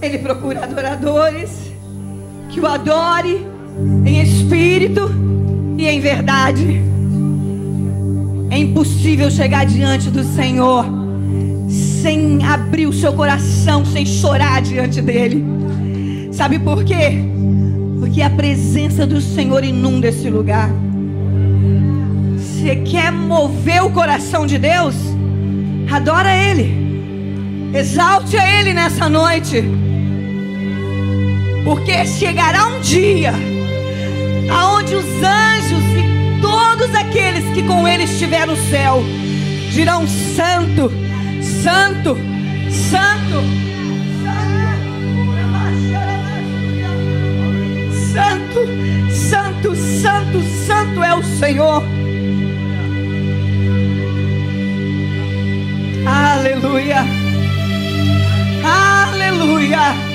Ele procura adoradores que o adore em espírito e em verdade. É impossível chegar diante do Senhor sem abrir o seu coração, sem chorar diante dele. Sabe por quê? Porque a presença do Senhor inunda esse lugar. Você quer mover o coração de Deus? Adora Ele, exalte a Ele nessa noite, porque chegará um dia aonde os anjos e todos aqueles que com Ele estiveram no céu dirão: Santo, Santo, Santo, Santo, Santo, Santo, Santo é o Senhor. Aleluia, aleluia.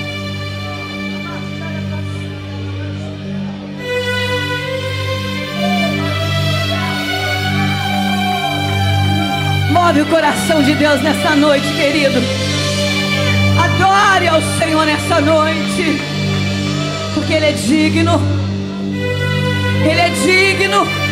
Move o coração de Deus nessa noite, querido. Adore ao Senhor nessa noite, porque Ele é digno. Ele é digno.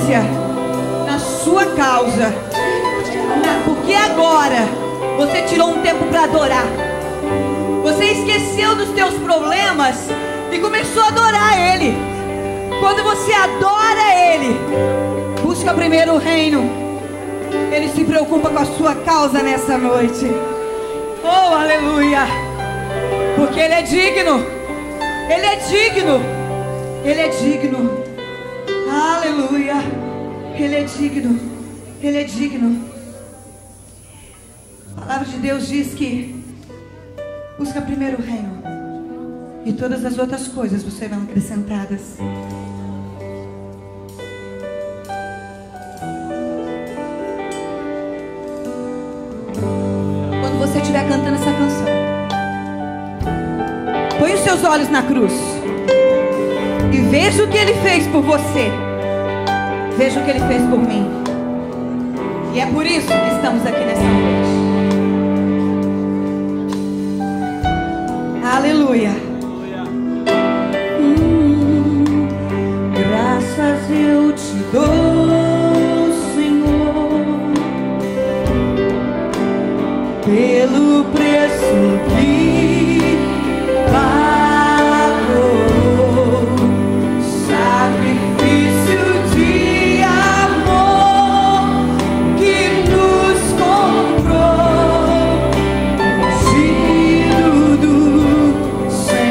urgência na sua causa. Porque agora você tirou um tempo para adorar. Você esqueceu dos teus problemas e começou a adorar Ele. Quando você adora Ele, busca primeiro o reino, Ele se preocupa com a sua causa nessa noite. Oh, aleluia! Porque Ele é digno. Ele é digno. Ele é digno. Aleluia. Ele é digno. Ele é digno. A palavra de Deus diz que busca primeiro o reino, e todas as outras coisas serão acrescentadas. Quando você estiver cantando essa canção, põe os seus olhos na cruz e veja o que Ele fez por você. Veja o que Ele fez por mim. E é por isso que estamos aqui nessa noite. Aleluia. Graças eu te dou, Senhor, pelo preço que pagou, sacrifício de amor que nos comprou, ungido do Senhor.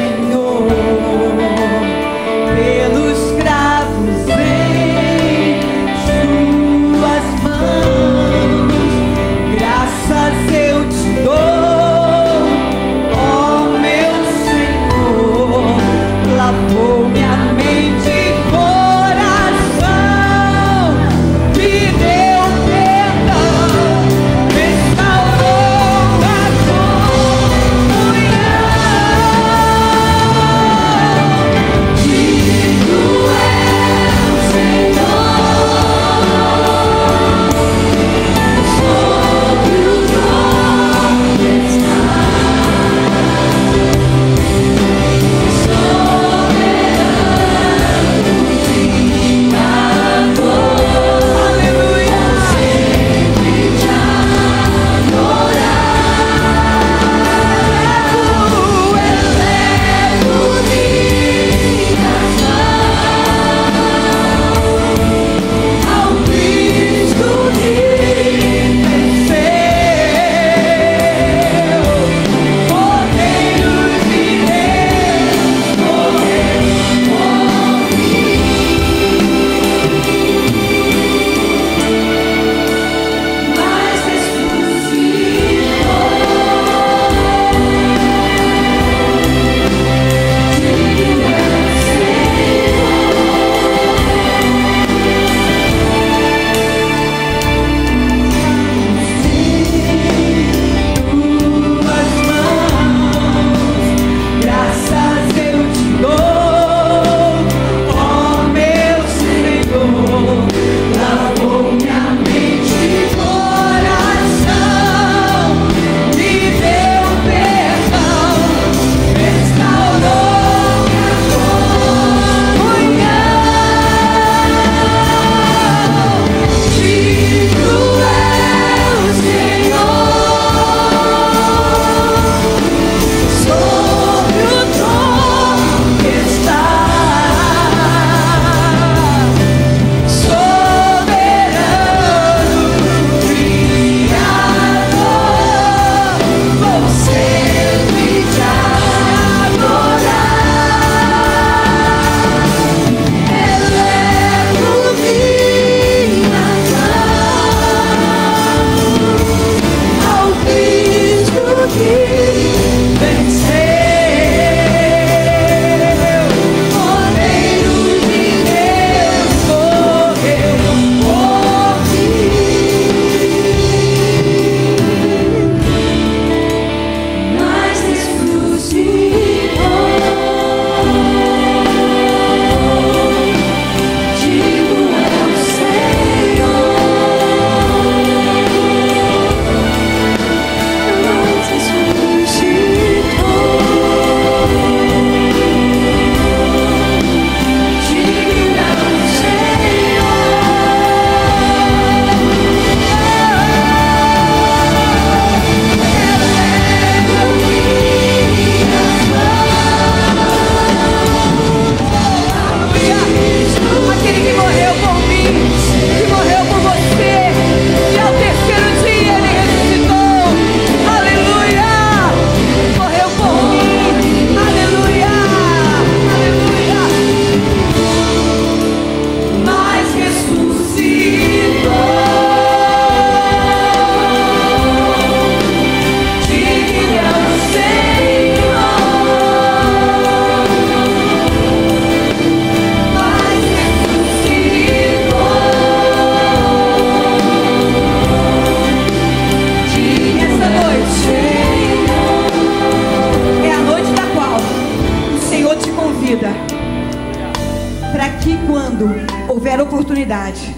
para que quando houver oportunidade,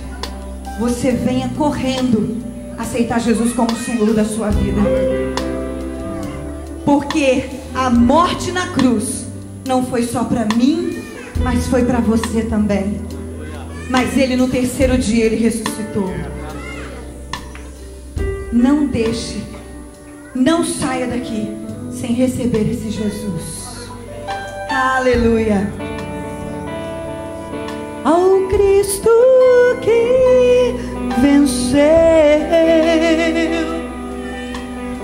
você venha correndo aceitar Jesus como Senhor da sua vida. Porque a morte na cruz não foi só para mim, mas foi para você também. Mas Ele no terceiro dia Ele ressuscitou. Não deixe, não saia daqui sem receber esse Jesus. Aleluia. Ao Cristo que venceu,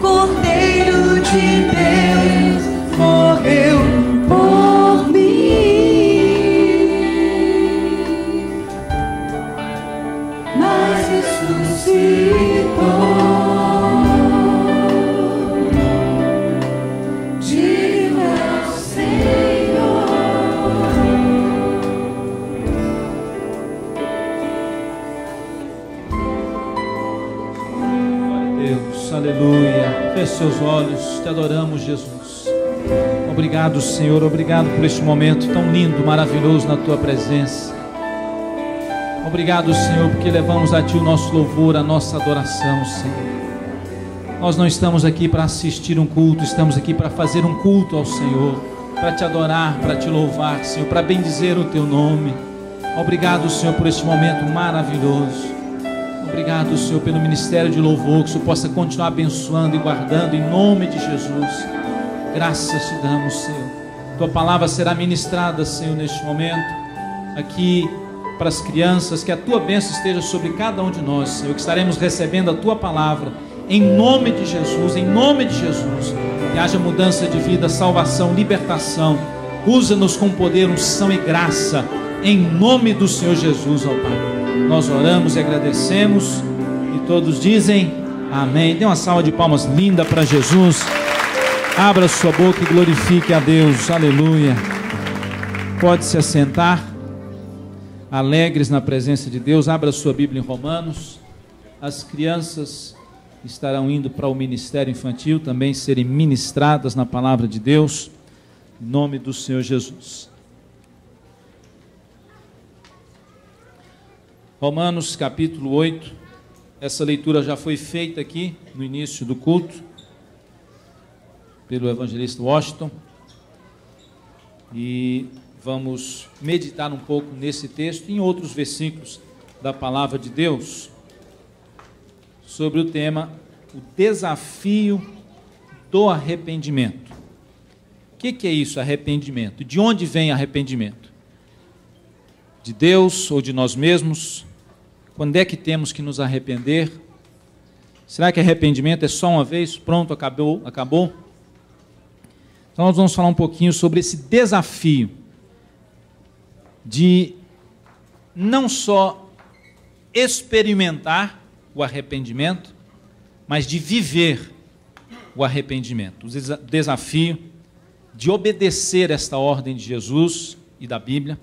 Cordeiro de Deus, morreu por mim, mas ressuscitou. Aleluia. Feche seus olhos, te adoramos, Jesus. Obrigado, Senhor, obrigado por este momento tão lindo, maravilhoso na tua presença. Obrigado, Senhor, porque levamos a ti o nosso louvor, a nossa adoração, Senhor. Nós não estamos aqui para assistir um culto, estamos aqui para fazer um culto ao Senhor, para te adorar, para te louvar, Senhor, para bendizer o teu nome. Obrigado, Senhor, por este momento maravilhoso. Obrigado, Senhor, pelo ministério de louvor, que o Senhor possa continuar abençoando e guardando em nome de Jesus. Graças te damos, Senhor. Tua palavra será ministrada, Senhor, neste momento, aqui para as crianças, que a tua bênção esteja sobre cada um de nós, Senhor, que estaremos recebendo a tua palavra em nome de Jesus, em nome de Jesus. Que haja mudança de vida, salvação, libertação. Usa-nos com poder, unção e graça, em nome do Senhor Jesus, ó Pai. Nós oramos e agradecemos, e todos dizem amém. Dê uma salva de palmas linda para Jesus. Abra sua boca e glorifique a Deus. Aleluia. Pode se assentar, alegres na presença de Deus. Abra sua Bíblia em Romanos. As crianças estarão indo para o ministério infantil também serem ministradas na palavra de Deus, em nome do Senhor Jesus. Romanos capítulo 8, essa leitura já foi feita aqui no início do culto, pelo evangelista Washington, e vamos meditar um pouco nesse texto e em outros versículos da palavra de Deus, sobre o tema, o desafio do arrependimento. O que é isso, arrependimento? De onde vem arrependimento? De Deus ou de nós mesmos? Quando é que temos que nos arrepender? Será que arrependimento é só uma vez? Pronto, acabou? Então nós vamos falar um pouquinho sobre esse desafio de não só experimentar o arrependimento, mas de viver o arrependimento. O desafio de obedecer esta ordem de Jesus e da Bíblia,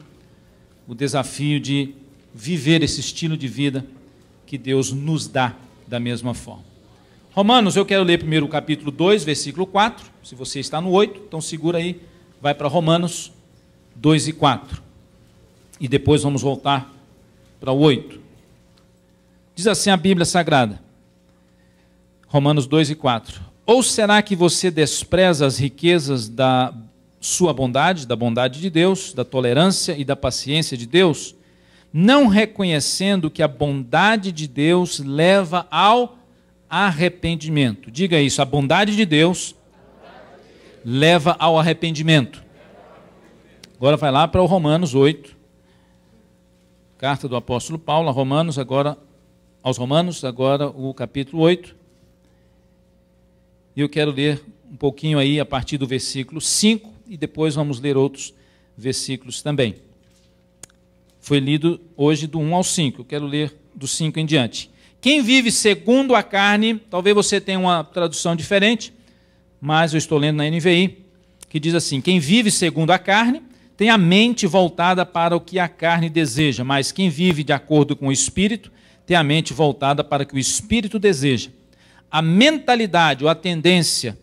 o desafio de viver esse estilo de vida que Deus nos dá da mesma forma. Romanos, eu quero ler primeiro o capítulo 2, versículo 4, se você está no 8, então segura aí, vai para Romanos 2 e 4, e depois vamos voltar para o 8. Diz assim a Bíblia Sagrada, Romanos 2 e 4, ou será que você despreza as riquezas da sua bondade, da bondade de Deus, da tolerância e da paciência de Deus, não reconhecendo que a bondade de Deus leva ao arrependimento? Diga isso, a bondade de Deus leva ao arrependimento. Agora vai lá para o Romanos 8, carta do apóstolo Paulo, aos Romanos, agora o capítulo 8. E eu quero ler um pouquinho aí a partir do versículo 5 e depois vamos ler outros versículos também. Foi lido hoje do 1 ao 5, eu quero ler do 5 em diante. Quem vive segundo a carne, talvez você tenha uma tradução diferente, mas eu estou lendo na NVI, que diz assim, quem vive segundo a carne, tem a mente voltada para o que a carne deseja, mas quem vive de acordo com o Espírito, tem a mente voltada para o que o Espírito deseja. A mentalidade ou a tendência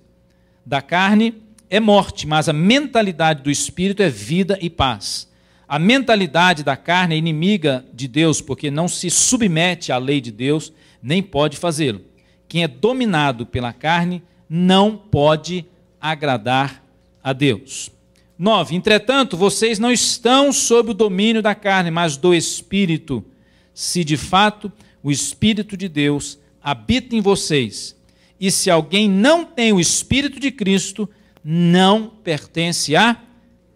da carne é morte, mas a mentalidade do Espírito é vida e paz. A mentalidade da carne é inimiga de Deus, porque não se submete à lei de Deus, nem pode fazê-lo. Quem é dominado pela carne não pode agradar a Deus. 9. Entretanto, vocês não estão sob o domínio da carne, mas do Espírito, se de fato o Espírito de Deus habita em vocês. E se alguém não tem o Espírito de Cristo, não pertence a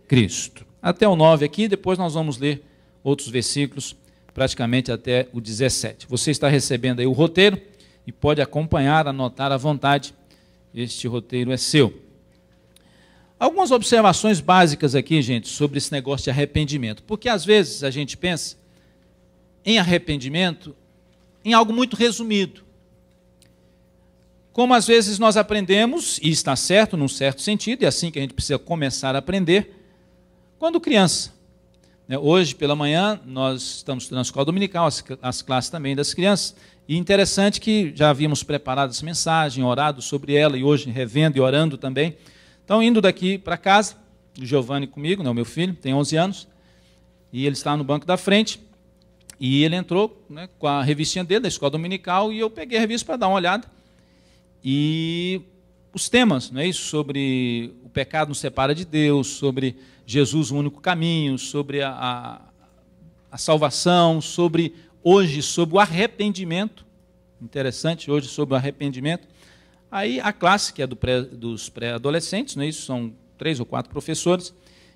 Cristo. Até o 9 aqui, depois nós vamos ler outros versículos, praticamente até o 17. Você está recebendo aí o roteiro e pode acompanhar, anotar à vontade. Este roteiro é seu. Algumas observações básicas aqui, gente, sobre esse negócio de arrependimento. Porque às vezes a gente pensa em arrependimento em algo muito resumido. Como às vezes nós aprendemos, e está certo, num certo sentido, e é assim que a gente precisa começar a aprender, quando criança. Hoje, pela manhã, nós estamos na escola dominical, as classes também das crianças, e interessante que já havíamos preparado essa mensagem, orado sobre ela, e hoje revendo e orando também. Então, indo daqui para casa, o Giovanni comigo, o meu filho, tem 11 anos, e ele está no banco da frente, e ele entrou com a revistinha dele, da escola dominical, e eu peguei a revista para dar uma olhada, e os temas, não é isso? Sobre o pecado nos separa de Deus, sobre Jesus, o único caminho, sobre a salvação, sobre o arrependimento. Interessante, hoje sobre o arrependimento. Aí a classe, que é dos pré-adolescentes, não é isso? São 3 ou 4 professores.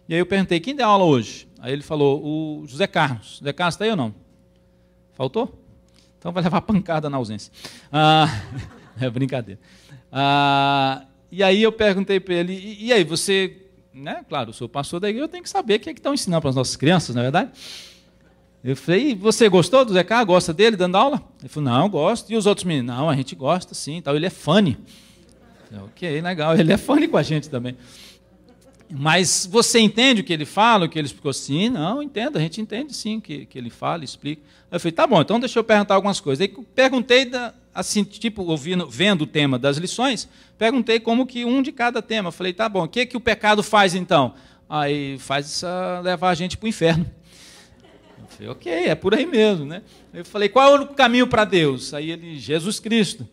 E aí eu perguntei, quem deu aula hoje? Aí ele falou, o José Carlos. José Carlos está aí ou não? Faltou? Então vai levar pancada na ausência. É brincadeira. E aí eu perguntei para ele, e aí você, né? Claro, eu sou pastor da igreja, eu tenho que saber o que estão ensinando para as nossas crianças, não é verdade? Eu falei, você gostou do Zé Carlos? Gosta dele dando aula? Ele falou, não, eu gosto. E os outros meninos? Não, a gente gosta sim, tal. Ele é funny. Ok, legal, ele é funny com a gente também. Mas você entende o que ele fala, o que ele explicou? Sim, não, entendo, a gente entende sim o que ele fala, explica. Aí eu falei, tá bom, então deixa eu perguntar algumas coisas. Aí perguntei, assim, tipo, vendo o tema das lições, perguntei como que um de cada tema. Eu falei, tá bom, o que o pecado faz então? Aí faz levar a gente para o inferno. Eu falei, ok, é por aí mesmo, né? Eu falei, qual é o caminho para Deus? Aí ele, Jesus Cristo.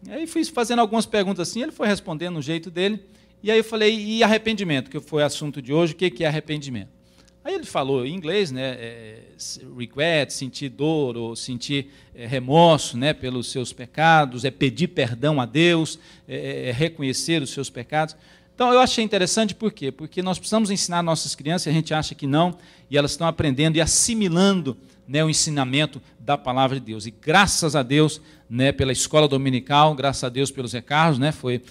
Aí fui fazendo algumas perguntas assim, ele foi respondendo no jeito dele. E aí eu falei, e arrependimento, que foi o assunto de hoje, o que é arrependimento? Aí ele falou em inglês, né, regret, sentir dor, ou sentir remorso, né, pelos seus pecados, pedir perdão a Deus, reconhecer os seus pecados. Então eu achei interessante, por quê? Porque nós precisamos ensinar nossas crianças, a gente acha que não, e elas estão aprendendo e assimilando, né, o ensinamento da palavra de Deus. E graças a Deus, né, pela escola dominical, graças a Deus pelo Zé Carlos, né, foi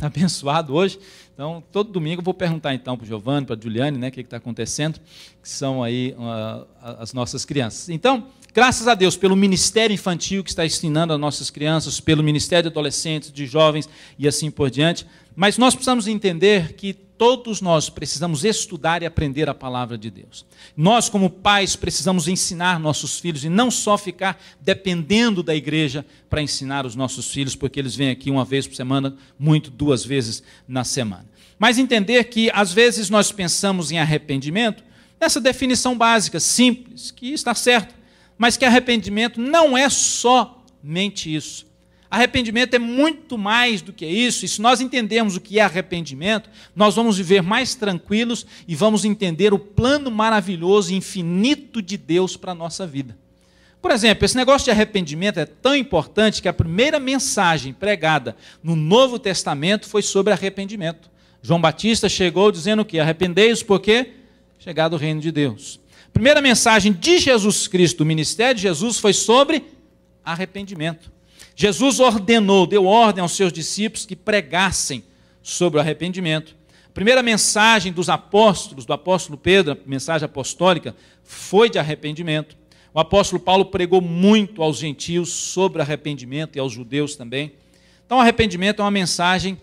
abençoado hoje. Então, todo domingo eu vou perguntar então para o Giovanni, para a Juliane, né, o que está acontecendo, que são aí as nossas crianças. Então, graças a Deus pelo ministério infantil que está ensinando as nossas crianças, pelo ministério de adolescentes, de jovens e assim por diante. Mas nós precisamos entender que todos nós precisamos estudar e aprender a palavra de Deus. Nós, como pais, precisamos ensinar nossos filhos e não só ficar dependendo da igreja para ensinar os nossos filhos, porque eles vêm aqui uma vez por semana, muito 2 vezes na semana. Mas entender que, às vezes, nós pensamos em arrependimento nessa definição básica, simples, que está certa, mas que arrependimento não é somente isso. Arrependimento é muito mais do que isso, e se nós entendermos o que é arrependimento, nós vamos viver mais tranquilos e vamos entender o plano maravilhoso e infinito de Deus para a nossa vida. Por exemplo, esse negócio de arrependimento é tão importante que a primeira mensagem pregada no Novo Testamento foi sobre arrependimento. João Batista chegou dizendo o quê? Arrependei-vos porque chegado o reino de Deus. A primeira mensagem de Jesus Cristo, do ministério de Jesus, foi sobre arrependimento. Jesus ordenou, deu ordem aos seus discípulos que pregassem sobre o arrependimento. A primeira mensagem dos apóstolos, do apóstolo Pedro, a mensagem apostólica, foi de arrependimento. O apóstolo Paulo pregou muito aos gentios sobre arrependimento e aos judeus também. Então, o arrependimento é uma mensagem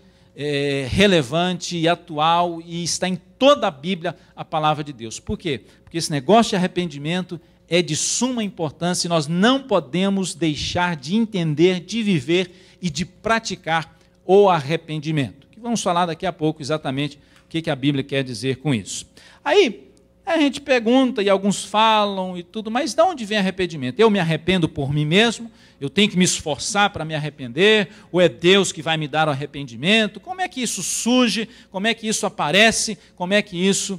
relevante e atual e está em toda a Bíblia a palavra de Deus. Por quê? Porque esse negócio de arrependimento é de suma importância e nós não podemos deixar de entender, de viver e de praticar o arrependimento. Que vamos falar daqui a pouco exatamente o que a Bíblia quer dizer com isso. Aí, Aí a gente pergunta e alguns falam e tudo, mas de onde vem arrependimento? Eu me arrependo por mim mesmo? Eu tenho que me esforçar para me arrepender? Ou é Deus que vai me dar o arrependimento? Como é que isso surge? Como é que isso aparece? Como é que isso,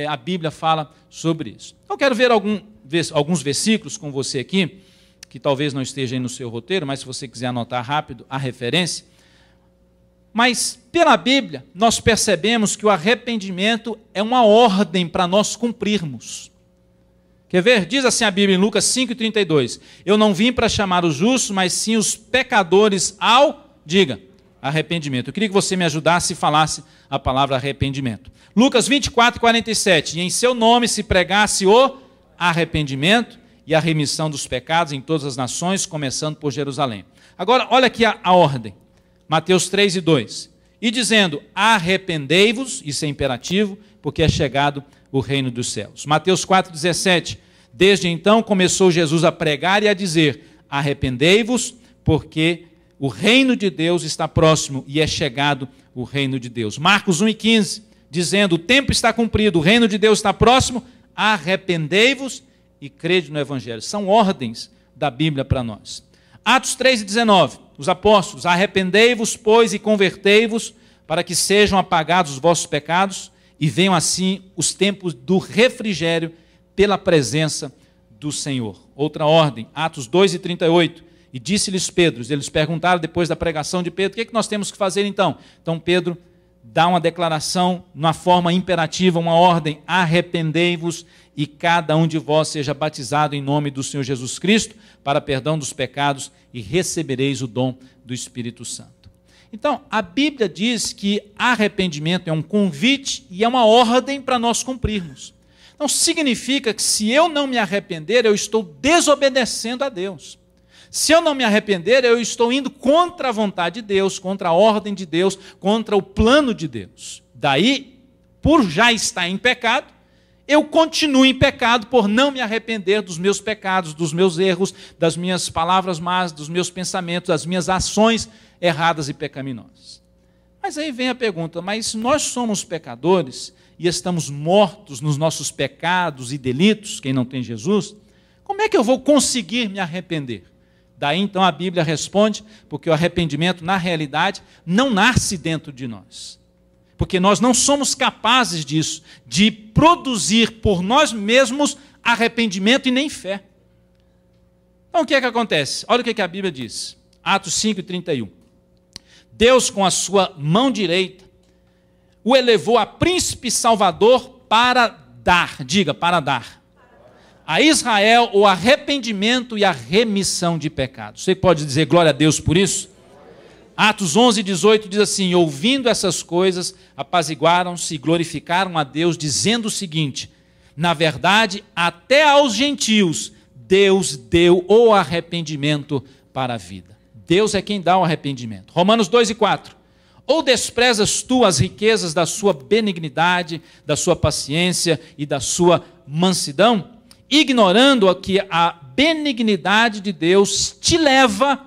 a Bíblia fala sobre isso? Eu quero ver alguns versículos com você aqui, que talvez não esteja aí no seu roteiro, mas se você quiser anotar rápido a referência. Mas, pela Bíblia, nós percebemos que o arrependimento é uma ordem para nós cumprirmos. Quer ver? Diz assim a Bíblia em Lucas 5,32. Eu não vim para chamar os justos, mas sim os pecadores ao, diga, arrependimento. Eu queria que você me ajudasse e falasse a palavra arrependimento. Lucas 24,47. E em seu nome se pregasse o arrependimento e a remissão dos pecados em todas as nações, começando por Jerusalém. Agora, olha aqui a ordem. Mateus 3:2. E dizendo, arrependei-vos, isso é imperativo, porque é chegado o reino dos céus. Mateus 4:17. Desde então começou Jesus a pregar e a dizer, arrependei-vos, porque o reino de Deus está próximo e é chegado o reino de Deus. Marcos 1:15, dizendo, o tempo está cumprido, o reino de Deus está próximo, arrependei-vos e crede no Evangelho. São ordens da Bíblia para nós. Atos 3:19, os apóstolos, arrependei-vos, pois, e convertei-vos, para que sejam apagados os vossos pecados, e venham assim os tempos do refrigério pela presença do Senhor. Outra ordem, Atos 2:38, e disse-lhes Pedro, eles perguntaram depois da pregação de Pedro, o que nós temos que fazer então? Então Pedro dá uma declaração, na forma imperativa, uma ordem, arrependei-vos e cada um de vós seja batizado em nome do Senhor Jesus Cristo para perdão dos pecados e recebereis o dom do Espírito Santo. Então, a Bíblia diz que arrependimento é um convite e é uma ordem para nós cumprirmos. Então, significa que se eu não me arrepender, eu estou desobedecendo a Deus. Se eu não me arrepender, eu estou indo contra a vontade de Deus, contra a ordem de Deus, contra o plano de Deus. Daí, por já estar em pecado, eu continuo em pecado por não me arrepender dos meus pecados, dos meus erros, das minhas palavras más, dos meus pensamentos, das minhas ações erradas e pecaminosas. Mas aí vem a pergunta, mas nós somos pecadores e estamos mortos nos nossos pecados e delitos, quem não tem Jesus, como é que eu vou conseguir me arrepender? Daí então a Bíblia responde, porque o arrependimento na realidade não nasce dentro de nós. Porque nós não somos capazes disso, de produzir por nós mesmos arrependimento e nem fé. Então o que é que acontece? Olha o que a Bíblia diz, Atos 5:31. Deus com a sua mão direita o elevou a príncipe salvador para dar, diga, para dar a Israel o arrependimento e a remissão de pecados. Você pode dizer glória a Deus por isso? Atos 11:18 diz assim, ouvindo essas coisas, apaziguaram-se e glorificaram a Deus, dizendo o seguinte, na verdade, até aos gentios, Deus deu o arrependimento para a vida. Deus é quem dá o arrependimento. Romanos 2:4. Ou desprezas tu as riquezas da sua benignidade, da sua paciência e da sua mansidão, ignorando que a benignidade de Deus te leva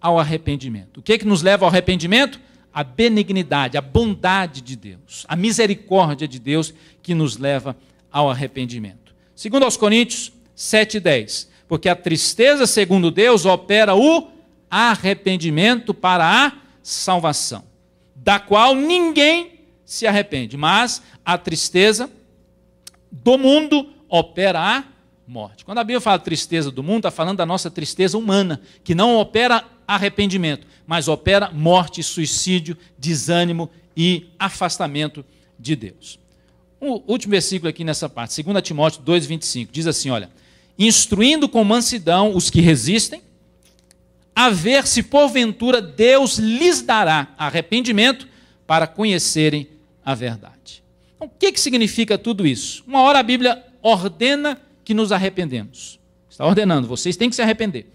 ao arrependimento. O que é que nos leva ao arrependimento? A benignidade, a bondade de Deus, a misericórdia de Deus que nos leva ao arrependimento. Segundo aos Coríntios 7:10, porque a tristeza, segundo Deus, opera o arrependimento para a salvação, da qual ninguém se arrepende, mas a tristeza do mundo opera a morte. Quando a Bíblia fala tristeza do mundo, está falando da nossa tristeza humana, que não opera arrependimento, mas opera morte, suicídio, desânimo e afastamento de Deus. O último versículo aqui nessa parte, 2 Timóteo 2:25, diz assim, olha, instruindo com mansidão os que resistem, a ver se porventura Deus lhes dará arrependimento para conhecerem a verdade. Então, o que significa tudo isso? Uma hora a Bíblia ordena que nos arrependemos. Está ordenando, vocês têm que se arrepender.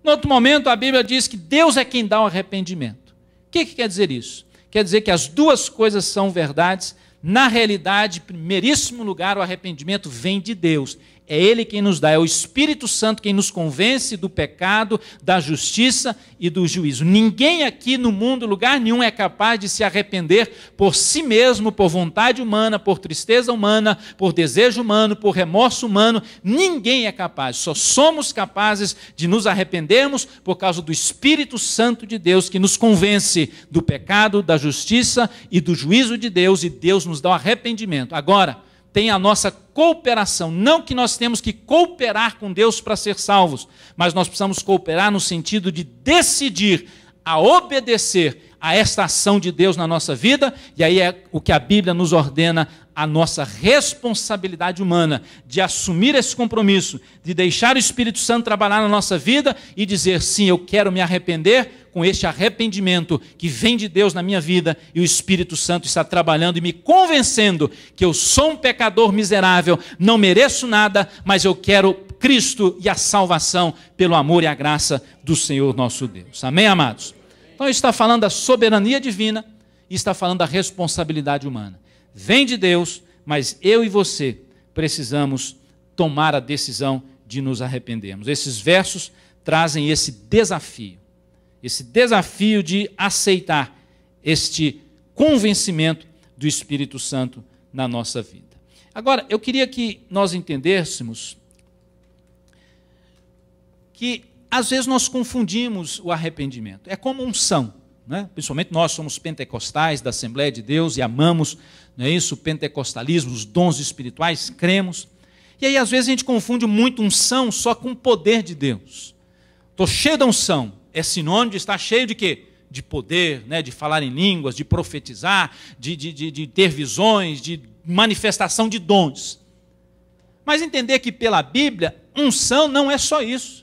No outro momento, a Bíblia diz que Deus é quem dá o arrependimento. O que quer dizer isso? Quer dizer que as duas coisas são verdades. Na realidade, em primeiríssimo lugar, o arrependimento vem de Deus. É Ele quem nos dá, é o Espírito Santo quem nos convence do pecado, da justiça e do juízo. Ninguém aqui no mundo, lugar nenhum, é capaz de se arrepender por si mesmo, por vontade humana, por tristeza humana, por desejo humano, por remorso humano. Ninguém é capaz. Só somos capazes de nos arrependermos por causa do Espírito Santo de Deus que nos convence do pecado, da justiça e do juízo de Deus, e Deus nos dá o arrependimento. Agora, tem a nossa cooperação. Não que nós temos que cooperar com Deus para ser salvos, mas nós precisamos cooperar no sentido de decidir a obedecer a esta ação de Deus na nossa vida, e aí é o que a Bíblia nos ordena, a nossa responsabilidade humana de assumir esse compromisso, de deixar o Espírito Santo trabalhar na nossa vida e dizer, sim, eu quero me arrepender com este arrependimento que vem de Deus na minha vida, e o Espírito Santo está trabalhando e me convencendo que eu sou um pecador miserável, não mereço nada, mas eu quero Cristo e a salvação pelo amor e a graça do Senhor nosso Deus. Amém, amados? Então está falando da soberania divina e está falando da responsabilidade humana. Vem de Deus, mas eu e você precisamos tomar a decisão de nos arrependermos. Esses versos trazem esse desafio de aceitar este convencimento do Espírito Santo na nossa vida. Agora, eu queria que nós entendêssemos que às vezes nós confundimos o arrependimento. É como unção, né? Principalmente nós somos pentecostais da Assembleia de Deus e amamos, não é isso, o pentecostalismo, os dons espirituais, cremos. E aí às vezes a gente confunde muito unção só com o poder de Deus. Estou cheio da unção, é sinônimo de estar cheio de quê? De poder, né? De falar em línguas, de profetizar, de ter visões, de manifestação de dons. Mas entender que pela Bíblia, unção não é só isso.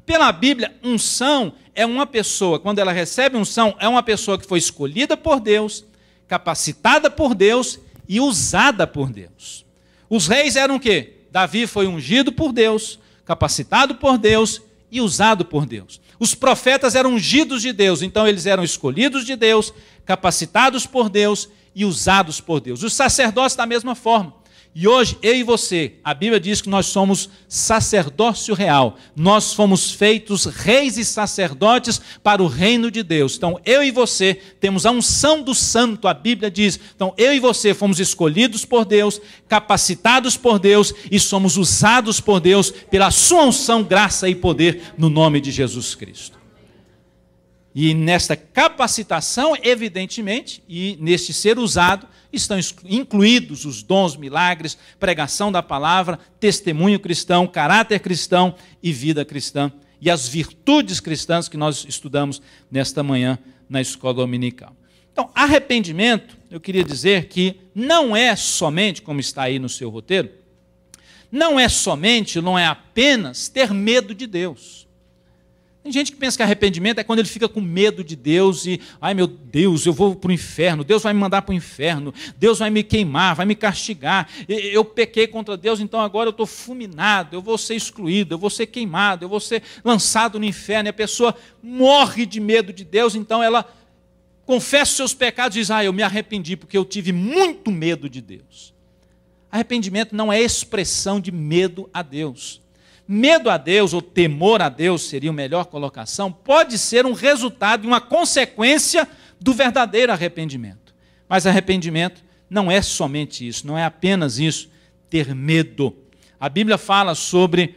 Pela Bíblia, unção é uma pessoa, quando ela recebe unção, é uma pessoa que foi escolhida por Deus, capacitada por Deus e usada por Deus. Os reis eram o quê? Davi foi ungido por Deus, capacitado por Deus e usado por Deus. Os profetas eram ungidos de Deus, então eles eram escolhidos de Deus, capacitados por Deus e usados por Deus. Os sacerdotes da mesma forma. E hoje, eu e você, a Bíblia diz que nós somos sacerdócio real. Nós fomos feitos reis e sacerdotes para o reino de Deus. Então, eu e você temos a unção do santo, a Bíblia diz. Então, eu e você fomos escolhidos por Deus, capacitados por Deus e somos usados por Deus pela sua unção, graça e poder no nome de Jesus Cristo. E nesta capacitação, evidentemente, e neste ser usado, estão incluídos os dons, milagres, pregação da palavra, testemunho cristão, caráter cristão e vida cristã, e as virtudes cristãs que nós estudamos nesta manhã na escola dominical. Então, arrependimento, eu queria dizer que não é somente, como está aí no seu roteiro, não é apenas ter medo de Deus. Tem gente que pensa que arrependimento é quando ele fica com medo de Deus e, ai meu Deus, eu vou para o inferno, Deus vai me mandar para o inferno, Deus vai me queimar, vai me castigar, eu pequei contra Deus, então agora eu estou fulminado, eu vou ser excluído, eu vou ser queimado, eu vou ser lançado no inferno, e a pessoa morre de medo de Deus, então ela confessa os seus pecados e diz, eu me arrependi porque eu tive muito medo de Deus. Arrependimento não é expressão de medo a Deus. Medo a Deus, ou temor a Deus, seria a melhor colocação, pode ser um resultado e uma consequência do verdadeiro arrependimento. Mas arrependimento não é somente isso, não é apenas isso, ter medo. A Bíblia fala sobre,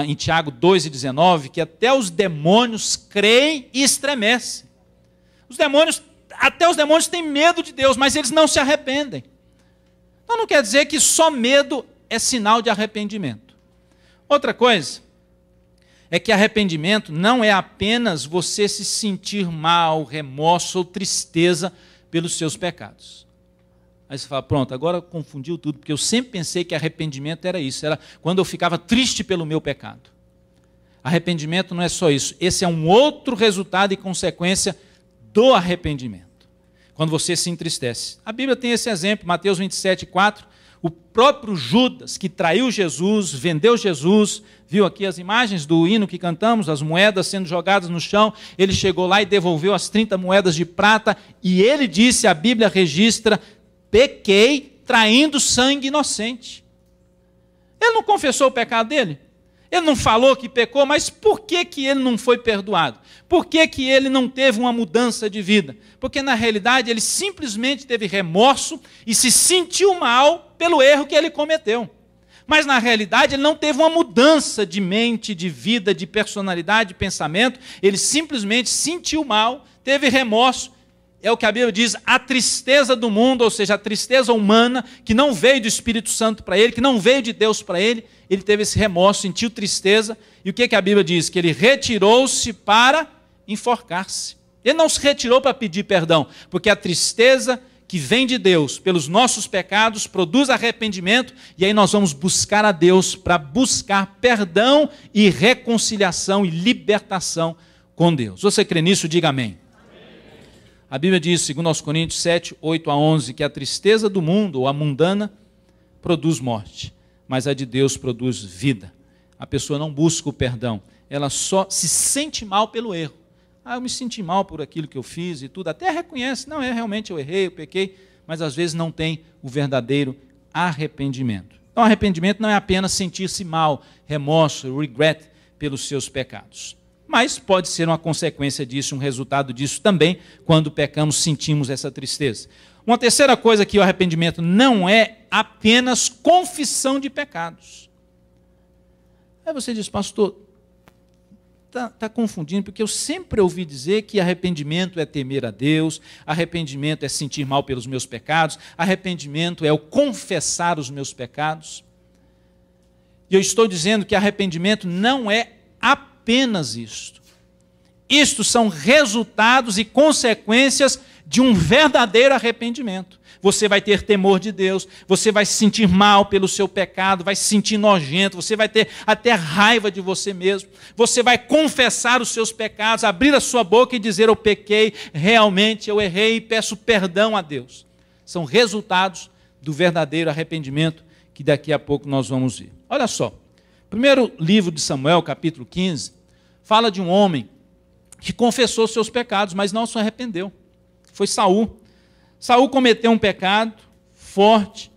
em Tiago 2,19, que até os demônios creem e estremecem. Até os demônios têm medo de Deus, mas eles não se arrependem. Então não quer dizer que só medo é sinal de arrependimento. Outra coisa é que arrependimento não é apenas você se sentir mal, remorso ou tristeza pelos seus pecados. Aí você fala, pronto, agora confundiu tudo, porque eu sempre pensei que arrependimento era isso, era quando eu ficava triste pelo meu pecado. Arrependimento não é só isso, esse é um outro resultado e consequência do arrependimento, quando você se entristece. A Bíblia tem esse exemplo, Mateus 27,4, o próprio Judas, que traiu Jesus, vendeu Jesus, viu aqui as imagens do hino que cantamos, as moedas sendo jogadas no chão, ele chegou lá e devolveu as 30 moedas de prata, e ele disse, a Bíblia registra, pequei traindo sangue inocente. Ele não confessou o pecado dele? Ele não falou que pecou, mas por que ele não foi perdoado? Por que ele não teve uma mudança de vida? Porque, na realidade, ele simplesmente teve remorso e se sentiu mal pelo erro que ele cometeu. Mas, na realidade, ele não teve uma mudança de mente, de vida, de personalidade, de pensamento. Ele simplesmente sentiu mal, teve remorso. É o que a Bíblia diz, a tristeza do mundo, ou seja, a tristeza humana, que não veio do Espírito Santo para ele, que não veio de Deus para ele. Ele teve esse remorso, sentiu tristeza. E o que a Bíblia diz? Que ele retirou-se para enforcar-se. Ele não se retirou para pedir perdão, porque a tristeza que vem de Deus pelos nossos pecados produz arrependimento, e aí nós vamos buscar a Deus para buscar perdão e reconciliação e libertação com Deus. Você crê nisso? Diga amém. A Bíblia diz, segundo aos Coríntios 7, 8 a 11, que a tristeza do mundo, ou a mundana, produz morte, mas a de Deus produz vida. A pessoa não busca o perdão, ela só se sente mal pelo erro. Eu me senti mal por aquilo que eu fiz e tudo, até reconhece, não, realmente eu errei, eu pequei, mas às vezes não tem o verdadeiro arrependimento. Então, arrependimento não é apenas sentir-se mal, remorso, regret pelos seus pecados. Mas pode ser uma consequência disso, um resultado disso também, quando pecamos, sentimos essa tristeza. Uma terceira coisa que o arrependimento não é apenas confissão de pecados. Aí você diz, pastor, está confundindo, porque eu sempre ouvi dizer que arrependimento é temer a Deus, arrependimento é sentir mal pelos meus pecados, arrependimento é o confessar os meus pecados. E eu estou dizendo que arrependimento não é apenas isto. Isto são resultados e consequências de um verdadeiro arrependimento. Você vai ter temor de Deus, você vai se sentir mal pelo seu pecado, vai se sentir nojento, você vai ter até raiva de você mesmo, você vai confessar os seus pecados, abrir a sua boca e dizer, eu pequei, realmente eu errei e peço perdão a Deus. São resultados do verdadeiro arrependimento que daqui a pouco nós vamos ver. Olha só, primeiro livro de Samuel, capítulo 15, fala de um homem que confessou seus pecados, mas não se arrependeu. Foi Saul. Saul cometeu um pecado forte,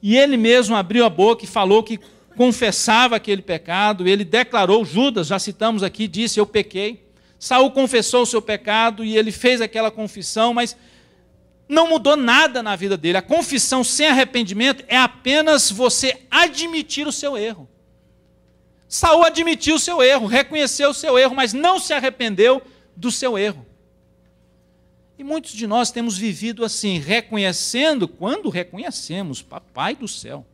e ele mesmo abriu a boca e falou que confessava aquele pecado. Ele declarou, Judas, já citamos aqui, disse, eu pequei. Saul confessou o seu pecado e ele fez aquela confissão, mas não mudou nada na vida dele. A confissão sem arrependimento é apenas você admitir o seu erro. Saul admitiu o seu erro, reconheceu o seu erro, mas não se arrependeu do seu erro. E muitos de nós temos vivido assim, reconhecendo, quando reconhecemos, papai do céu,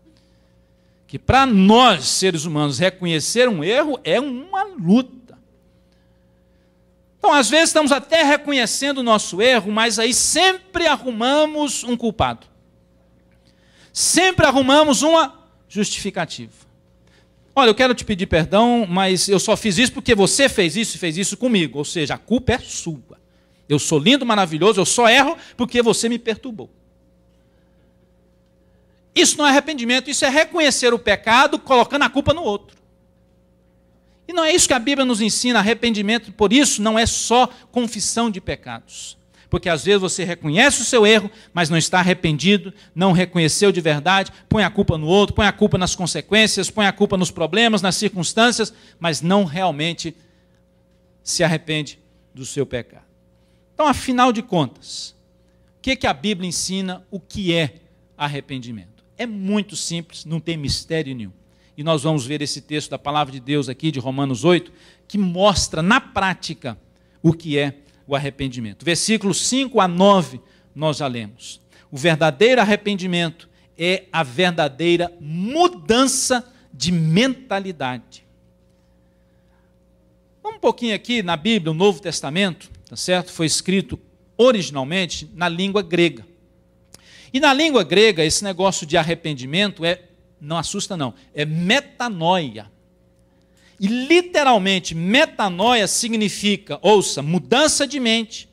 que para nós, seres humanos, reconhecer um erro é uma luta. Então, às vezes, estamos até reconhecendo o nosso erro, mas aí sempre arrumamos um culpado. Sempre arrumamos uma justificativa. Olha, eu quero te pedir perdão, mas eu só fiz isso porque você fez isso e fez isso comigo. Ou seja, a culpa é sua. Eu sou lindo, maravilhoso, eu só erro porque você me perturbou. Isso não é arrependimento, isso é reconhecer o pecado colocando a culpa no outro. E não é isso que a Bíblia nos ensina, arrependimento, por isso não é só confissão de pecados. Porque às vezes você reconhece o seu erro, mas não está arrependido, não reconheceu de verdade, põe a culpa no outro, põe a culpa nas consequências, põe a culpa nos problemas, nas circunstâncias, mas não realmente se arrepende do seu pecado. Então, afinal de contas, o que a Bíblia ensina o que é arrependimento? É muito simples, não tem mistério nenhum. E nós vamos ver esse texto da palavra de Deus aqui, de Romanos 8, que mostra na prática o que é o arrependimento. Versículos 5 a 9, nós já lemos. O verdadeiro arrependimento é a verdadeira mudança de mentalidade. Vamos um pouquinho aqui na Bíblia, o Novo Testamento, tá certo? Foi escrito originalmente na língua grega. E na língua grega, esse negócio de arrependimento não assusta não, é metanoia. E literalmente, metanoia significa, ouça, mudança de mente,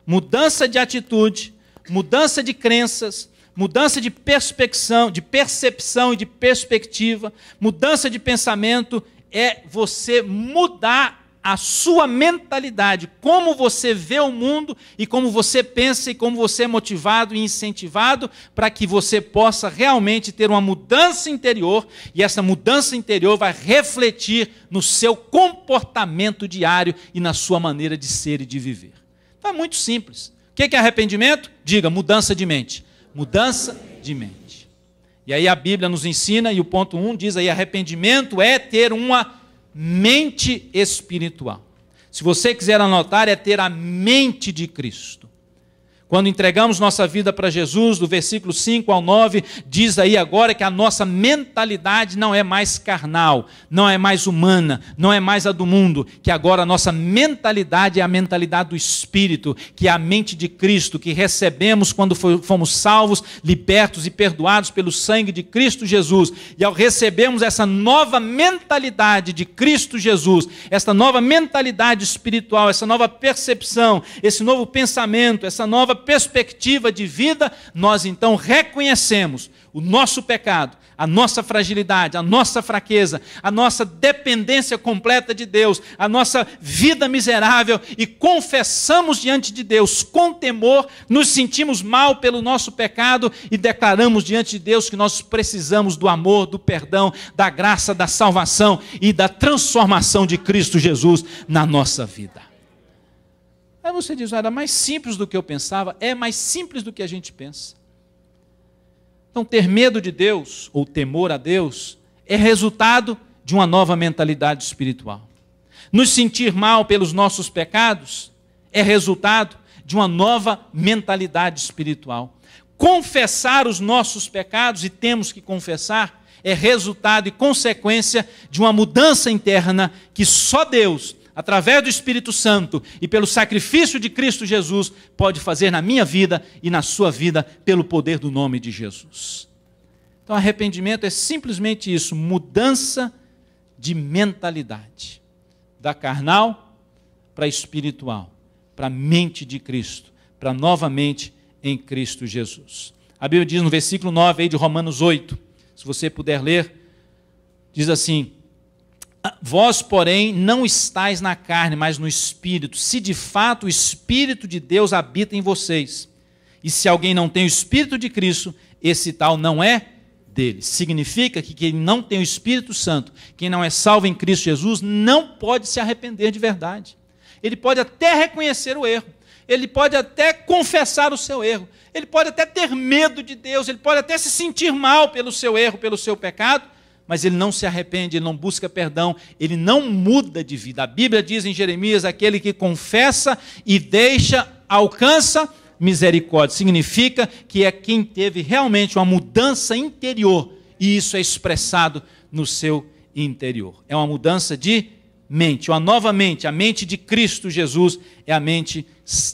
mudança de atitude, mudança de crenças, mudança de percepção e de perspectiva, mudança de pensamento, é você mudar a sua mentalidade, como você vê o mundo e como você pensa e como você é motivado e incentivado para que você possa realmente ter uma mudança interior, e essa mudança interior vai refletir no seu comportamento diário e na sua maneira de ser e de viver. Então é muito simples. O que é arrependimento? Diga, mudança de mente. Mudança de mente. E aí a Bíblia nos ensina, e o ponto 1 diz aí, arrependimento é ter uma mente espiritual. Se você quiser anotar, é ter a mente de Cristo. Quando entregamos nossa vida para Jesus, do versículo 5 ao 9, diz aí agora que a nossa mentalidade não é mais carnal, não é mais humana, não é mais a do mundo, que agora a nossa mentalidade é a mentalidade do Espírito, que é a mente de Cristo, que recebemos quando fomos salvos, libertos e perdoados pelo sangue de Cristo Jesus. E ao recebermos essa nova mentalidade de Cristo Jesus, essa nova mentalidade espiritual, essa nova percepção, esse novo pensamento, essa nova perspectiva de vida, nós então reconhecemos o nosso pecado, a nossa fragilidade, a nossa fraqueza, a nossa dependência completa de Deus, a nossa vida miserável, e confessamos diante de Deus com temor, nos sentimos mal pelo nosso pecado e declaramos diante de Deus que nós precisamos do amor, do perdão, da graça, da salvação e da transformação de Cristo Jesus na nossa vida. Aí você diz, era mais simples do que eu pensava. É mais simples do que a gente pensa. Então, ter medo de Deus, ou temor a Deus, é resultado de uma nova mentalidade espiritual. Nos sentir mal pelos nossos pecados é resultado de uma nova mentalidade espiritual. Confessar os nossos pecados, e temos que confessar, é resultado e consequência de uma mudança interna que só Deus, através do Espírito Santo e pelo sacrifício de Cristo Jesus, pode fazer na minha vida e na sua vida, pelo poder do nome de Jesus. Então, arrependimento é simplesmente isso, mudança de mentalidade, da carnal para a espiritual, para a mente de Cristo, para novamente em Cristo Jesus. A Bíblia diz no versículo 9 aí de Romanos 8, se você puder ler, diz assim: vós, porém, não estáis na carne, mas no Espírito, se de fato o Espírito de Deus habita em vocês. E se alguém não tem o Espírito de Cristo, esse tal não é dele. Significa que quem não tem o Espírito Santo, quem não é salvo em Cristo Jesus, não pode se arrepender de verdade. Ele pode até reconhecer o erro, ele pode até confessar o seu erro, ele pode até ter medo de Deus, ele pode até se sentir mal pelo seu erro, pelo seu pecado, mas ele não se arrepende, ele não busca perdão, ele não muda de vida. A Bíblia diz em Jeremias, aquele que confessa e deixa, alcança misericórdia. Significa que é quem teve realmente uma mudança interior, e isso é expressado no seu interior. É uma mudança de mente, uma nova mente. A mente de Cristo Jesus é a mente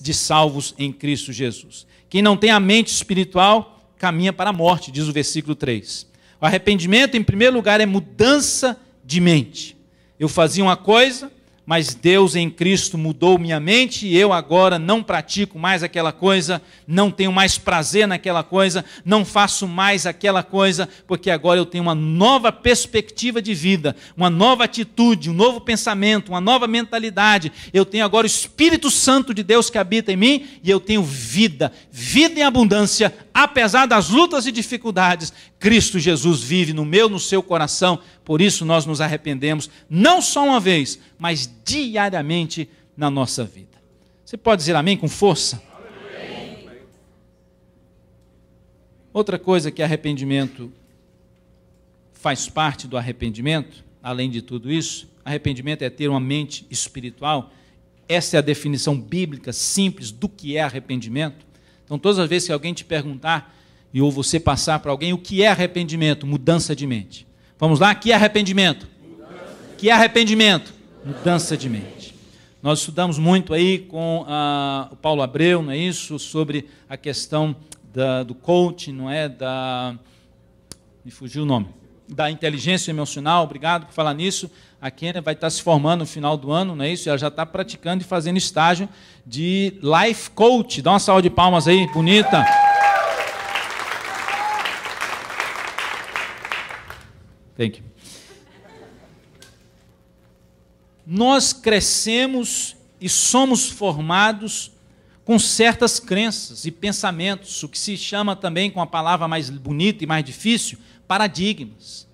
de salvos em Cristo Jesus. Quem não tem a mente espiritual caminha para a morte, diz o versículo 3. O arrependimento, em primeiro lugar, é mudança de mente. Eu fazia uma coisa, mas Deus em Cristo mudou minha mente, e eu agora não pratico mais aquela coisa, não tenho mais prazer naquela coisa, não faço mais aquela coisa, porque agora eu tenho uma nova perspectiva de vida, uma nova atitude, um novo pensamento, uma nova mentalidade. Eu tenho agora o Espírito Santo de Deus que habita em mim, e eu tenho vida, vida em abundância, apesar das lutas e dificuldades. Cristo Jesus vive no meu, no seu coração. Por isso nós nos arrependemos, não só uma vez, mas diariamente na nossa vida. Você pode dizer amém com força? Amém. Outra coisa que arrependimento faz parte do arrependimento, além de tudo isso, arrependimento é ter uma mente espiritual. Essa é a definição bíblica simples do que é arrependimento. Então, todas as vezes que alguém te perguntar, ou você passar para alguém, o que é arrependimento? Mudança de mente. Vamos lá? Que é arrependimento? Que é arrependimento? Mudança de mente. Nós estudamos muito aí com o Paulo Abreu, não é isso? Sobre a questão do coaching, não é? Me fugiu o nome. Da inteligência emocional. Obrigado por falar nisso. A Kênia vai estar se formando no final do ano, não é isso? Ela já está praticando e fazendo estágio de life coach. Dá uma salva de palmas aí, bonita. Thank you. nós crescemos e somos formados com certas crenças e pensamentos, o que se chama também, com a palavra mais bonita e mais difícil, paradigmas.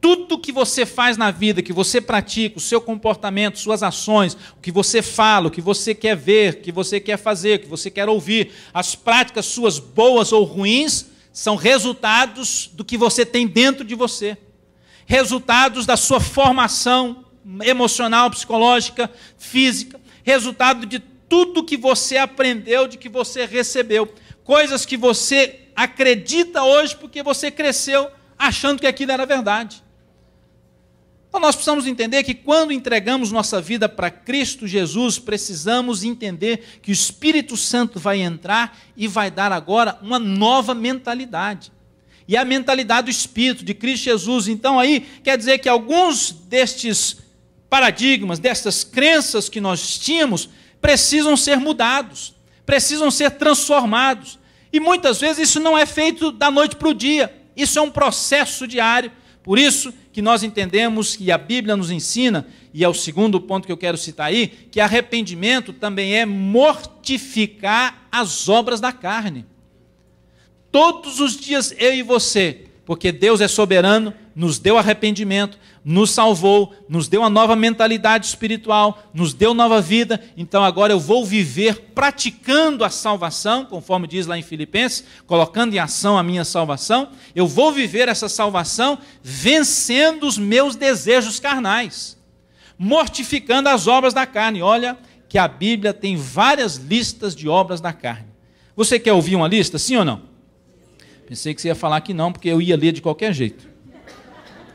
Tudo que você faz na vida, que você pratica, o seu comportamento, suas ações, o que você fala, o que você quer ver, o que você quer fazer, o que você quer ouvir, as práticas suas boas ou ruins, são resultados do que você tem dentro de você. Resultados da sua formação emocional, psicológica, física, resultado de tudo que você aprendeu, de que você recebeu. Coisas que você acredita hoje porque você cresceu achando que aquilo era verdade. Então nós precisamos entender que quando entregamos nossa vida para Cristo Jesus, precisamos entender que o Espírito Santo vai entrar e vai dar agora uma nova mentalidade. E a mentalidade do Espírito, de Cristo Jesus. Então aí quer dizer que alguns destes paradigmas, dessas crenças que nós tínhamos, precisam ser mudados, precisam ser transformados. E muitas vezes isso não é feito da noite para o dia. Isso é um processo diário. Por isso que nós entendemos que a Bíblia nos ensina, e é o segundo ponto que eu quero citar aí, que arrependimento também é mortificar as obras da carne. Todos os dias eu e você, porque Deus é soberano, nos deu arrependimento, nos salvou, nos deu uma nova mentalidade espiritual, nos deu nova vida. Então agora eu vou viver praticando a salvação, conforme diz lá em Filipenses, colocando em ação a minha salvação. Eu vou viver essa salvação vencendo os meus desejos carnais, mortificando as obras da carne. Olha que a Bíblia tem várias listas de obras da carne. Você quer ouvir uma lista, sim ou não? Pensei que você ia falar que não, porque eu ia ler de qualquer jeito.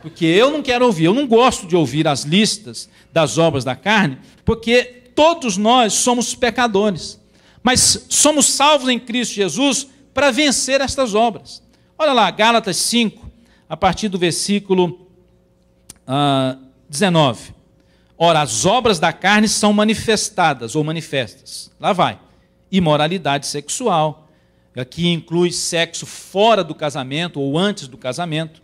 Porque eu não quero ouvir, eu não gosto de ouvir as listas das obras da carne, porque todos nós somos pecadores, mas somos salvos em Cristo Jesus para vencer estas obras. Olha lá, Gálatas 5, a partir do versículo 19. Ora, as obras da carne são manifestadas, ou manifestas. Lá vai. Imoralidade sexual, aqui inclui sexo fora do casamento ou antes do casamento.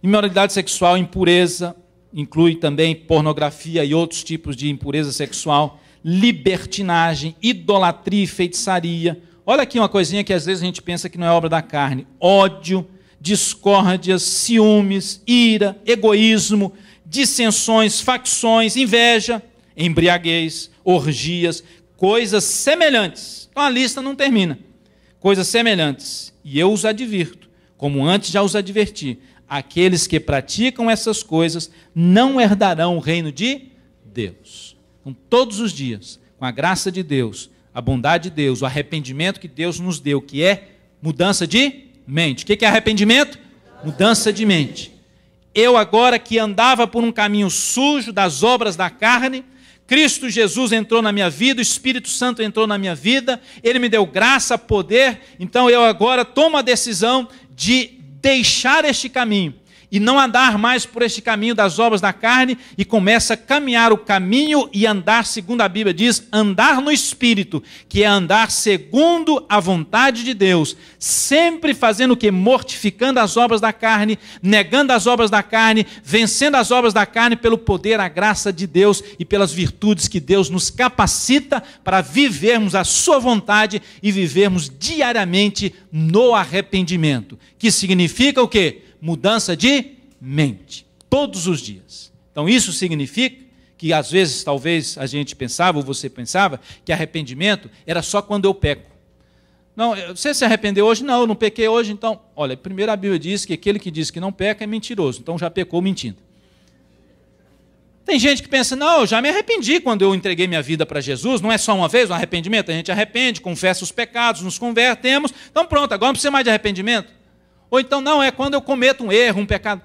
Imoralidade sexual, impureza, inclui também pornografia e outros tipos de impureza sexual, libertinagem, idolatria e feitiçaria. Olha aqui uma coisinha que às vezes a gente pensa que não é obra da carne. Ódio, discórdias, ciúmes, ira, egoísmo, dissensões, facções, inveja, embriaguez, orgias, coisas semelhantes. Então a lista não termina. Coisas semelhantes. E eu os advirto, como antes já os adverti, aqueles que praticam essas coisas não herdarão o reino de Deus. Então, todos os dias, com a graça de Deus, a bondade de Deus, o arrependimento que Deus nos deu, que é mudança de mente. O que é arrependimento? Mudança de mente. Eu agora que andava por um caminho sujo das obras da carne, Cristo Jesus entrou na minha vida, o Espírito Santo entrou na minha vida, Ele me deu graça, poder, então eu agora tomo a decisão de deixar este caminho e não andar mais por este caminho das obras da carne e começa a caminhar o caminho e andar, segundo a Bíblia diz, andar no Espírito, que é andar segundo a vontade de Deus, sempre fazendo o que? Mortificando as obras da carne, negando as obras da carne, vencendo as obras da carne pelo poder, a graça de Deus e pelas virtudes que Deus nos capacita para vivermos a sua vontade e vivermos diariamente no arrependimento, que significa o quê? Mudança de mente, todos os dias. Então isso significa que às vezes, talvez a gente pensava, ou você pensava, que arrependimento era só quando eu peco. Não, você se arrependeu hoje? Não, eu não pequei hoje, então... Olha, primeiro a Bíblia diz que aquele que diz que não peca é mentiroso, então já pecou mentindo. Tem gente que pensa, não, eu já me arrependi quando eu entreguei minha vida para Jesus, não é só uma vez o arrependimento, a gente arrepende, confessa os pecados, nos convertemos, então pronto, agora não precisa mais de arrependimento. Ou então, não, é quando eu cometo um erro, um pecado.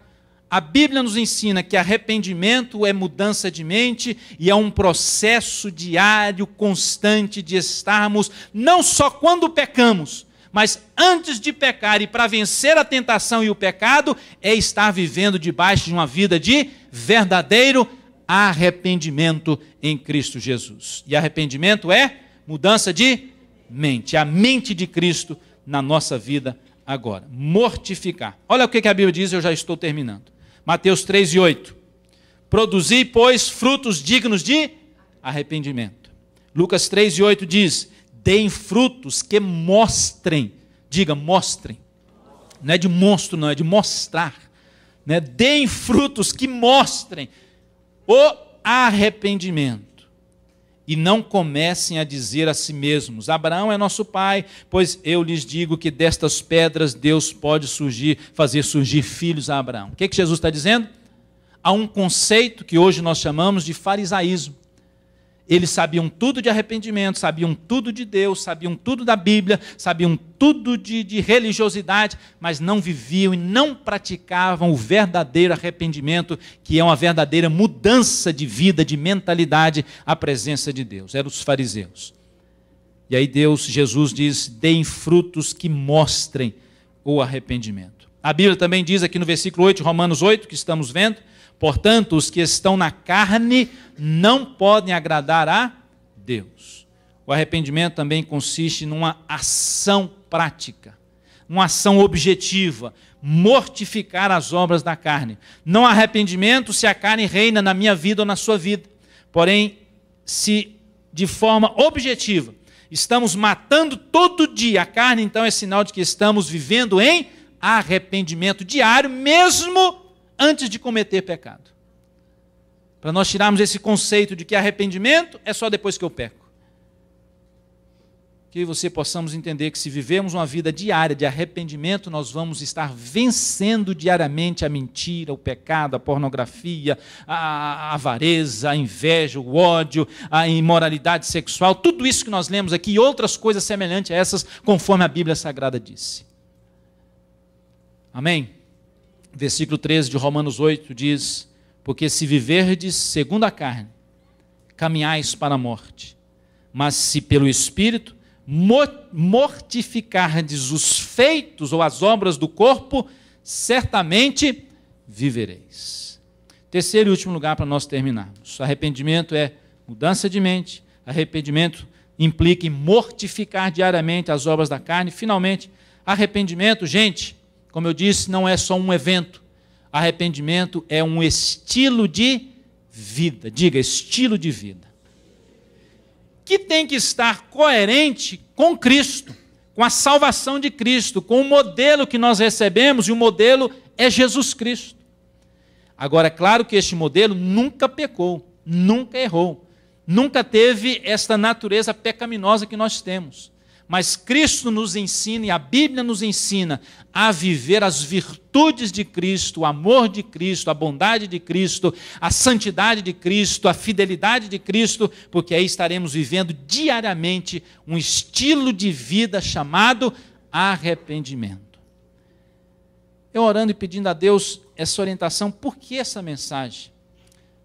A Bíblia nos ensina que arrependimento é mudança de mente e é um processo diário, constante de estarmos, não só quando pecamos, mas antes de pecar e para vencer a tentação e o pecado, é estar vivendo debaixo de uma vida de verdadeiro arrependimento em Cristo Jesus. E arrependimento é mudança de mente, a mente de Cristo na nossa vida agora. Mortificar. Olha o que a Bíblia diz, eu já estou terminando. Mateus 3:8. Produzi, pois, frutos dignos de arrependimento. Lucas 3:8 diz: deem frutos que mostrem. Diga, mostrem. Não é de monstro, não, é de mostrar. Né? Deem frutos que mostrem o arrependimento. E não comecem a dizer a si mesmos: Abraão é nosso pai, pois eu lhes digo que destas pedras Deus pode fazer surgir filhos a Abraão. O que Jesus está dizendo? Há um conceito que hoje nós chamamos de farisaísmo. Eles sabiam tudo de arrependimento, sabiam tudo de Deus, sabiam tudo da Bíblia, sabiam tudo de religiosidade, mas não viviam e não praticavam o verdadeiro arrependimento, que é uma verdadeira mudança de vida, de mentalidade, à presença de Deus. Eram os fariseus. E aí Jesus diz: deem frutos que mostrem o arrependimento. A Bíblia também diz aqui no versículo 8, Romanos 8, que estamos vendo: portanto, os que estão na carne não podem agradar a Deus. O arrependimento também consiste numa ação prática, uma ação objetiva, mortificar as obras da carne. Não há arrependimento se a carne reina na minha vida ou na sua vida. Porém, se de forma objetiva estamos matando todo dia a carne, então é sinal de que estamos vivendo em arrependimento diário, mesmo antes de cometer pecado. Para nós tirarmos esse conceito de que arrependimento é só depois que eu peco. Que você possamos entender que se vivemos uma vida diária de arrependimento, nós vamos estar vencendo diariamente a mentira, o pecado, a pornografia, a avareza, a inveja, o ódio, a imoralidade sexual, tudo isso que nós lemos aqui e outras coisas semelhantes a essas, conforme a Bíblia Sagrada disse. Amém? Versículo 13 de Romanos 8 diz: porque se viverdes segundo a carne, caminhais para a morte, mas se pelo Espírito mortificardes os feitos ou as obras do corpo, certamente vivereis. Terceiro e último lugar para nós terminarmos. Arrependimento é mudança de mente. Arrependimento implica em mortificar diariamente as obras da carne. Finalmente, arrependimento, gente, como eu disse, não é só um evento. Arrependimento é um estilo de vida. Diga, estilo de vida. Que tem que estar coerente com Cristo, com a salvação de Cristo, com o modelo que nós recebemos, e o modelo é Jesus Cristo. Agora, é claro que este modelo nunca pecou, nunca errou, nunca teve esta natureza pecaminosa que nós temos. Mas Cristo nos ensina, e a Bíblia nos ensina, a viver as virtudes de Cristo, o amor de Cristo, a bondade de Cristo, a santidade de Cristo, a fidelidade de Cristo, porque aí estaremos vivendo diariamente um estilo de vida chamado arrependimento. Eu orando e pedindo a Deus essa orientação, por que essa mensagem?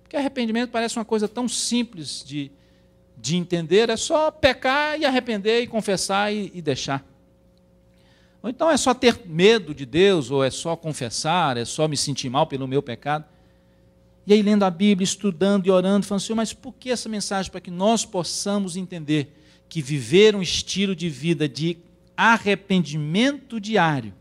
Porque arrependimento parece uma coisa tão simples de entender, é só pecar e arrepender e confessar e deixar. Ou então é só ter medo de Deus, ou é só confessar, é só me sentir mal pelo meu pecado. E aí lendo a Bíblia, estudando e orando, falando assim: mas por que essa mensagem? Para que nós possamos entender que viver um estilo de vida de arrependimento diário,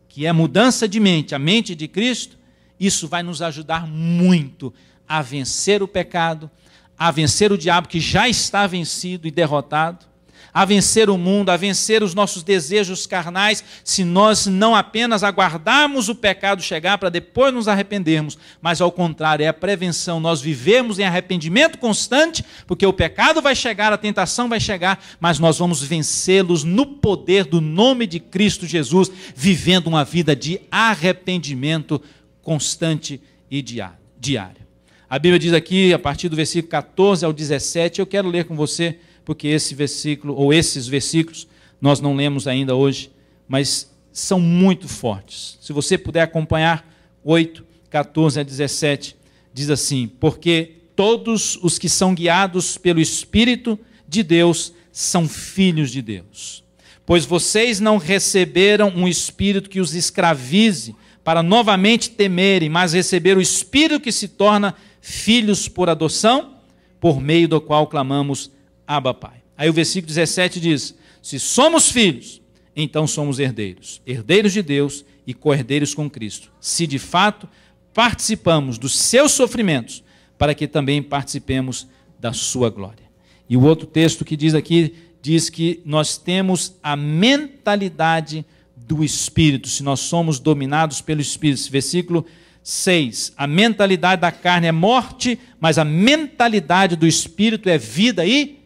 que é mudança de mente, a mente de Cristo, isso vai nos ajudar muito a vencer o pecado, a vencer o diabo que já está vencido e derrotado, a vencer o mundo, a vencer os nossos desejos carnais, se nós não apenas aguardarmos o pecado chegar para depois nos arrependermos, mas ao contrário, é a prevenção, nós vivemos em arrependimento constante, porque o pecado vai chegar, a tentação vai chegar, mas nós vamos vencê-los no poder do nome de Cristo Jesus, vivendo uma vida de arrependimento constante e diário. A Bíblia diz aqui, a partir do versículo 14 ao 17, eu quero ler com você, porque esse versículo, ou esses versículos, nós não lemos ainda hoje, mas são muito fortes. Se você puder acompanhar, 8, 14 a 17, diz assim: porque todos os que são guiados pelo Espírito de Deus são filhos de Deus. Pois vocês não receberam um espírito que os escravize, para novamente temerem, mas receberam o Espírito que se torna filhos por adoção, por meio do qual clamamos: Abba, Pai. Aí o versículo 17 diz: se somos filhos, então somos herdeiros, herdeiros de Deus e co-herdeiros com Cristo, se de fato participamos dos seus sofrimentos, para que também participemos da sua glória. E o outro texto que diz aqui, diz que nós temos a mentalidade do Espírito, se nós somos dominados pelo Espírito. Esse versículo 6, a mentalidade da carne é morte, mas a mentalidade do Espírito é vida e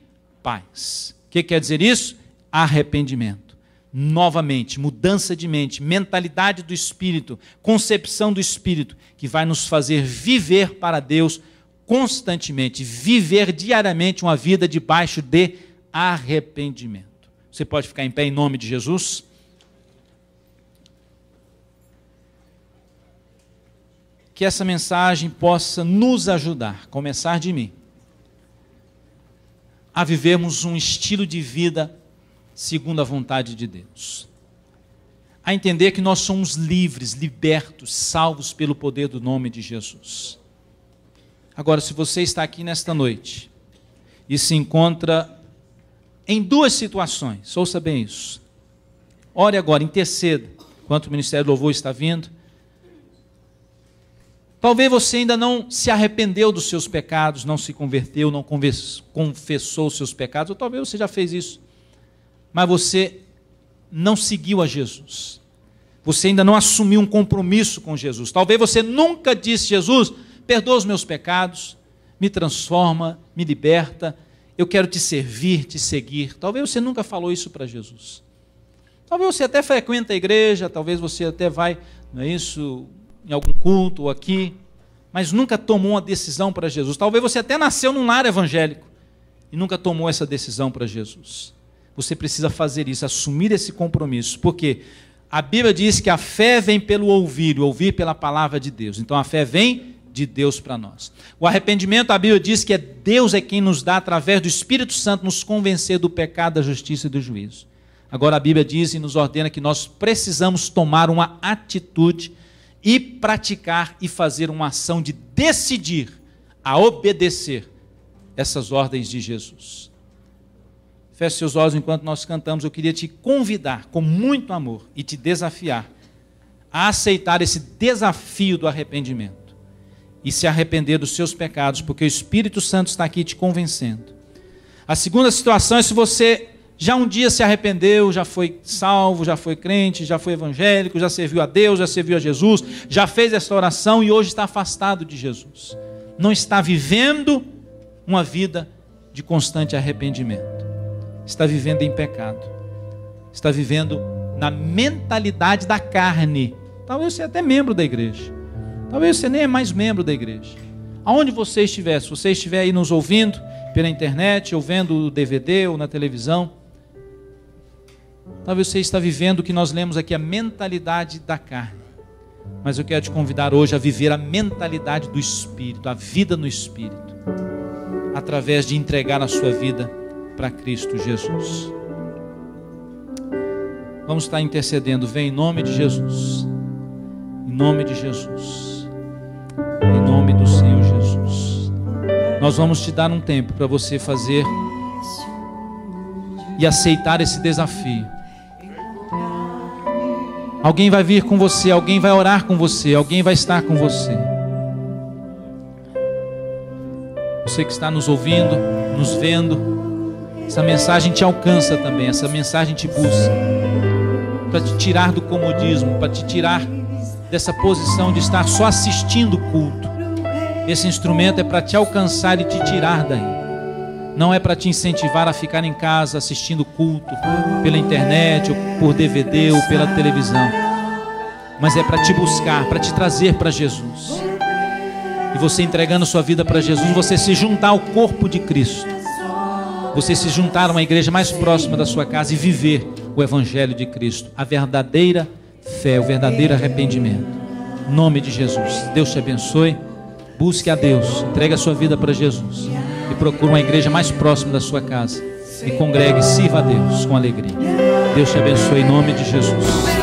paz. O que quer dizer isso? Arrependimento. Novamente, mudança de mente, mentalidade do Espírito, concepção do Espírito, que vai nos fazer viver para Deus constantemente, viver diariamente uma vida debaixo de arrependimento. Você pode ficar em pé em nome de Jesus? Que essa mensagem possa nos ajudar, começar de mim, a vivermos um estilo de vida segundo a vontade de Deus. A entender que nós somos livres, libertos, salvos pelo poder do nome de Jesus. Agora, se você está aqui nesta noite e se encontra em duas situações, ouça bem isso. Ore agora, interceda, enquanto o Ministério do Louvor está vindo. Talvez você ainda não se arrependeu dos seus pecados, não se converteu, não confessou os seus pecados, ou talvez você já fez isso, mas você não seguiu a Jesus. Você ainda não assumiu um compromisso com Jesus. Talvez você nunca disse: Jesus, perdoa os meus pecados, me transforma, me liberta, eu quero te servir, te seguir. Talvez você nunca falou isso para Jesus. Talvez você até frequenta a igreja, talvez você até vai, não é isso, em algum culto ou aqui, mas nunca tomou uma decisão para Jesus. Talvez você até nasceu num lar evangélico e nunca tomou essa decisão para Jesus. Você precisa fazer isso, assumir esse compromisso, porque a Bíblia diz que a fé vem pelo ouvir, o ouvir pela palavra de Deus. Então a fé vem de Deus para nós. O arrependimento, a Bíblia diz que Deus é quem nos dá, através do Espírito Santo, nos convencer do pecado, da justiça e do juízo. Agora a Bíblia diz e nos ordena que nós precisamos tomar uma atitude e praticar e fazer uma ação de decidir a obedecer essas ordens de Jesus. Feche seus olhos enquanto nós cantamos. Eu queria te convidar com muito amor e te desafiar a aceitar esse desafio do arrependimento e se arrepender dos seus pecados, porque o Espírito Santo está aqui te convencendo. A segunda situação é se você já um dia se arrependeu, já foi salvo, já foi crente, já foi evangélico, já serviu a Deus, já serviu a Jesus, já fez essa oração e hoje está afastado de Jesus. Não está vivendo uma vida de constante arrependimento. Está vivendo em pecado. Está vivendo na mentalidade da carne. Talvez você é até membro da igreja. Talvez você nem é mais membro da igreja. Aonde você estiver, se você estiver aí nos ouvindo pela internet, ou vendo o DVD ou na televisão, talvez você está vivendo o que nós lemos aqui, a mentalidade da carne. Mas eu quero te convidar hoje a viver a mentalidade do Espírito, a vida no Espírito, através de entregar a sua vida para Cristo Jesus. Vamos estar intercedendo. Vem em nome de Jesus. Em nome de Jesus. Em nome do Senhor Jesus. Nós vamos te dar um tempo para você fazer e aceitar esse desafio. Alguém vai vir com você, alguém vai orar com você, alguém vai estar com você. Você que está nos ouvindo, nos vendo, essa mensagem te alcança também, essa mensagem te busca, para te tirar do comodismo, para te tirar dessa posição de estar só assistindo o culto. Esse instrumento é para te alcançar e te tirar daí. Não é para te incentivar a ficar em casa assistindo o culto pela internet, ou por DVD, ou pela televisão, mas é para te buscar, para te trazer para Jesus. E você entregando sua vida para Jesus, você se juntar ao corpo de Cristo. Você se juntar a uma igreja mais próxima da sua casa e viver o Evangelho de Cristo, a verdadeira fé, o verdadeiro arrependimento. Em nome de Jesus, Deus te abençoe. Busque a Deus, entregue a sua vida para Jesus e procure uma igreja mais próxima da sua casa e congregue e sirva a Deus com alegria. Deus te abençoe em nome de Jesus.